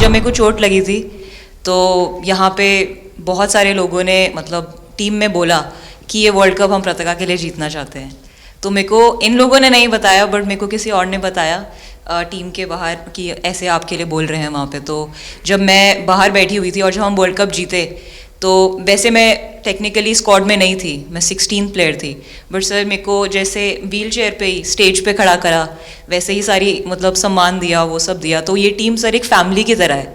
जब मेरे को चोट लगी थी तो यहाँ पे बहुत सारे लोगों ने मतलब टीम में बोला कि ये वर्ल्ड कप हम पताका के लिए जीतना चाहते हैं। तो मेरे को इन लोगों ने नहीं बताया, बट मेरे को किसी और ने बताया टीम के बाहर कि ऐसे आपके लिए बोल रहे हैं वहाँ पे। तो जब मैं बाहर बैठी हुई थी और जब हम वर्ल्ड कप जीते, तो वैसे मैं टेक्निकली स्क्वाड में नहीं थी, मैं 16 प्लेयर थी, बट सर मेरे को जैसे व्हील चेयर पे ही स्टेज पे खड़ा करा, वैसे ही सारी मतलब सम्मान दिया, वो सब दिया। तो ये टीम सर एक फैमिली की तरह है।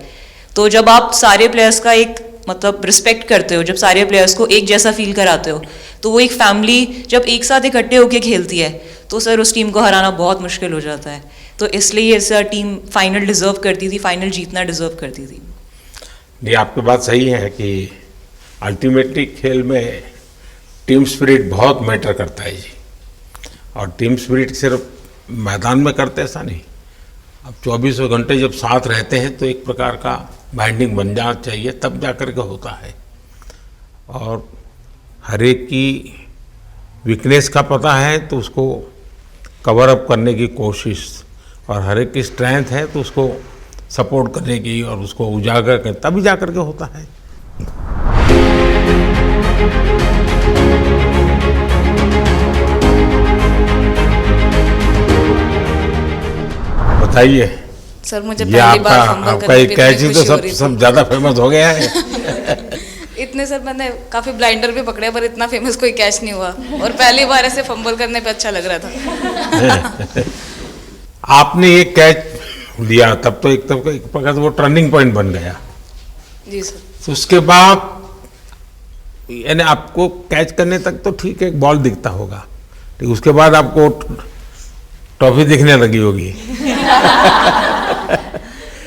तो जब आप सारे प्लेयर्स का एक मतलब रिस्पेक्ट करते हो, जब सारे प्लेयर्स को एक जैसा फील कराते हो, तो वो एक फैमिली जब एक साथ इकट्ठे होकर खेलती है तो सर उस टीम को हराना बहुत मुश्किल हो जाता है। तो इसलिए सर टीम फाइनल डिजर्व करती थी, फाइनल जीतना डिजर्व करती थी। नहीं, आपकी बात सही है कि अल्टीमेटली खेल में टीम स्पिरिट बहुत मैटर करता है जी। और टीम स्पिरिट सिर्फ मैदान में करते ऐसा नहीं, अब 24 घंटे जब साथ रहते हैं तो एक प्रकार का बाइंडिंग बन जाना चाहिए, तब जा कर के होता है। और हर एक की वीकनेस का पता है तो उसको कवर अप करने की कोशिश, और हर एक की स्ट्रेंथ है तो उसको सपोर्ट करने की और उसको उजागर कर, तभी जा कर के होता है। बताइए सर, मुझे ये पहली बार आपका एक कैच ही तो सब ज्यादा फेमस हो गया है। इतने सर मैंने काफी ब्लाइंडर भी पकड़े पर इतना फेमस कोई कैच नहीं हुआ, और पहली बार ऐसे फंबल करने पे अच्छा लग रहा था। आपने एक कैच लिया तब तो एक प्रकार से वो टर्निंग पॉइंट बन गया जी सर। तो उसके बाद यानी आपको कैच करने तक तो ठीक है, एक बॉल दिखता होगा, ठीक, उसके बाद आपको ट्रॉफी दिखने लगी होगी।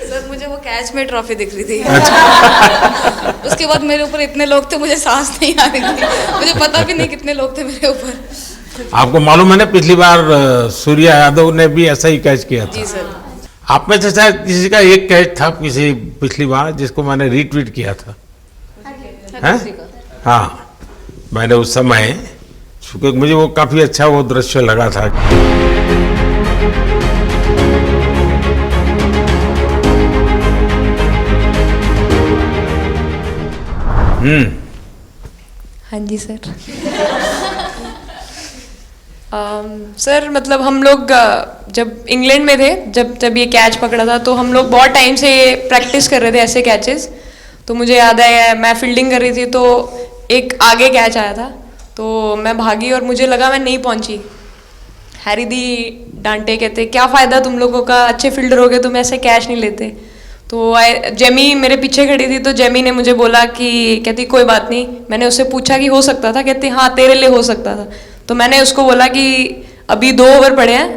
सर मुझे वो कैच में ट्रॉफी दिख रही थी। अच्छा। उसके बाद मेरे ऊपर इतने लोग थे, मुझे सांस नहीं आ रही थी, मुझे पता भी नहीं कितने लोग थे मेरे ऊपर। आपको मालूम है ना, पिछली बार सूर्या यादव ने भी ऐसा ही कैच किया था। जी सर। आप में से शायद किसी का एक कैच था किसी पिछली बार जिसको मैंने रीट्वीट किया था, हाँ, मैंने उस समय, क्योंकि मुझे वो काफी अच्छा वो दृश्य लगा था। हाँ जी सर। सर मतलब हम लोग जब इंग्लैंड में थे, जब ये कैच पकड़ा था, तो हम लोग बहुत टाइम से प्रैक्टिस कर रहे थे ऐसे कैचेस। तो मुझे याद है मैं फील्डिंग कर रही थी तो एक आगे कैच आया था, तो मैं भागी और मुझे लगा मैं नहीं पहुंची। हैरी दी डांटे, कहते क्या फ़ायदा तुम लोगों का, अच्छे फील्डर हो गए तुम ऐसे कैच नहीं लेते। तो जेमी मेरे पीछे खड़ी थी, तो जेमी ने मुझे बोला कि कहती कोई बात नहीं। मैंने उससे पूछा कि हो सकता था, कहती हाँ तेरे लिए हो सकता था। तो मैंने उसको बोला कि अभी 2 ओवर पड़े हैं,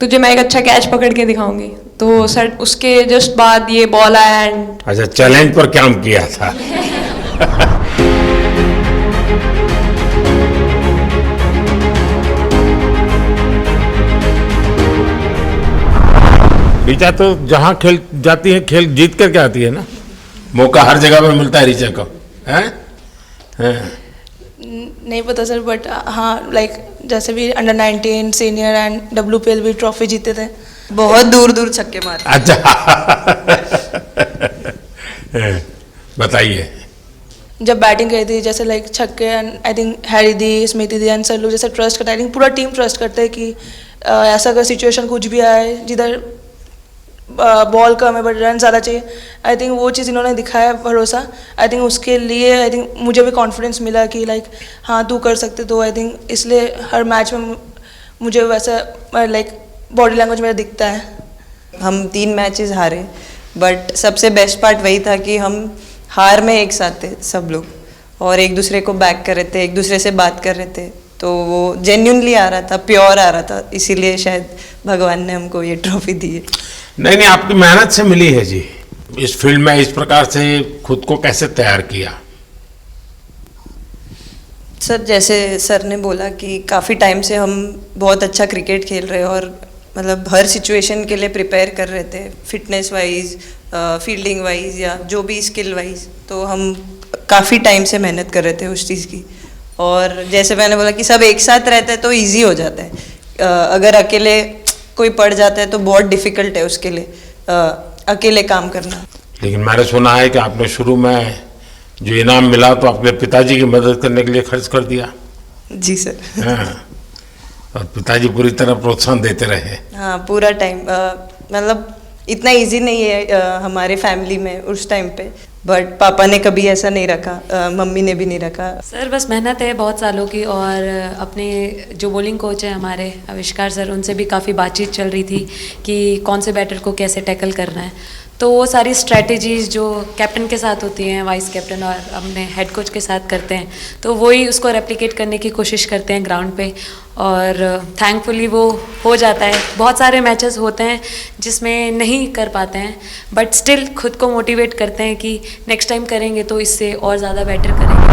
तुझे मैं एक अच्छा कैच पकड़ के दिखाऊंगी। तो सर उसके जस्ट बाद ये बॉल आया एंड अच्छा, चैलेंज पर काम किया था। ऋचा तो जहाँ खेल जाती है खेल जीत करके आती है ना, मौका हर जगह पर मिलता है ऋचा को, हैं? नहीं पता सर, बट हाँ लाइक जैसे भी अंडर 19 सीनियर एंड WPL भी ट्रॉफी जीते थे, बहुत दूर दूर छक्के मारे। अच्छा। बताइए। जब बैटिंग करी थी जैसे लाइक छक्के, and I think Harry the, Smriti the and sir लोग जैसे ट्रस्ट करते हैं, आई थिंक पूरा टीम ट्रस्ट करते हैं कि ऐसा अगर सिचुएशन कुछ भी आए जिधर बॉल कम है बट रन ज़्यादा चाहिए, आई थिंक वो चीज़ इन्होंने दिखाया भरोसा। आई थिंक उसके लिए आई थिंक मुझे भी कॉन्फिडेंस मिला कि लाइक हाँ तू कर सकते। तो आई थिंक इसलिए हर मैच में मुझे वैसा लाइक बॉडी लैंग्वेज मेरा दिखता है। हम 3 मैचेस हारे, बट सबसे बेस्ट पार्ट वही था कि हम हार में एक साथ थे सब लोग, और एक दूसरे को बैक कर रहे थे, एक दूसरे से बात कर रहे थे। तो वो जेन्युइनली आ रहा था, प्योर आ रहा था, इसीलिए शायद भगवान ने हमको ये ट्रॉफी दी है। नहीं, आपकी मेहनत से मिली है जी। इस फील्ड में इस प्रकार से खुद को कैसे तैयार किया? सर जैसे सर ने बोला कि काफ़ी टाइम से हम बहुत अच्छा क्रिकेट खेल रहे हैं, और मतलब हर सिचुएशन के लिए प्रिपेयर कर रहे थे, फिटनेस वाइज, फील्डिंग वाइज या जो भी स्किल वाइज। तो हम काफ़ी टाइम से मेहनत कर रहे थे उस चीज़ की। और जैसे मैंने बोला कि सब एक साथ रहते हैं तो इजी हो जाता है। अगर अकेले कोई पड़ जाता है तो बहुत डिफ़िकल्ट है उसके लिए अकेले काम करना। लेकिन मैंने सुना है कि आपने शुरू में जो इनाम मिला तो अपने पिताजी की मदद करने के लिए खर्च कर दिया। जी सर। हाँ, और पिताजी पूरी तरह प्रोत्साहन देते रहे। हाँ, पूरा टाइम मतलब इतना इजी नहीं है हमारे फैमिली में उस टाइम पे, बट पापा ने कभी ऐसा नहीं रखा, मम्मी ने भी नहीं रखा। सर बस मेहनत है बहुत सालों की, और अपने जो बॉलिंग कोच हैं हमारे आविष्कार सर, उनसे भी काफ़ी बातचीत चल रही थी कि कौन से बैटर को कैसे टैकल करना है। तो वो सारी स्ट्रैटेजीज जो कैप्टन के साथ होती हैं, वाइस कैप्टन और अपने हेड कोच के साथ करते हैं, तो वही उसको रेप्लिकेट करने की कोशिश करते हैं ग्राउंड पे, और थैंकफुली वो हो जाता है। बहुत सारे मैचेस होते हैं जिसमें नहीं कर पाते हैं, बट स्टिल खुद को मोटिवेट करते हैं कि नेक्स्ट टाइम करेंगे तो इससे और ज़्यादा बेटर करेंगे।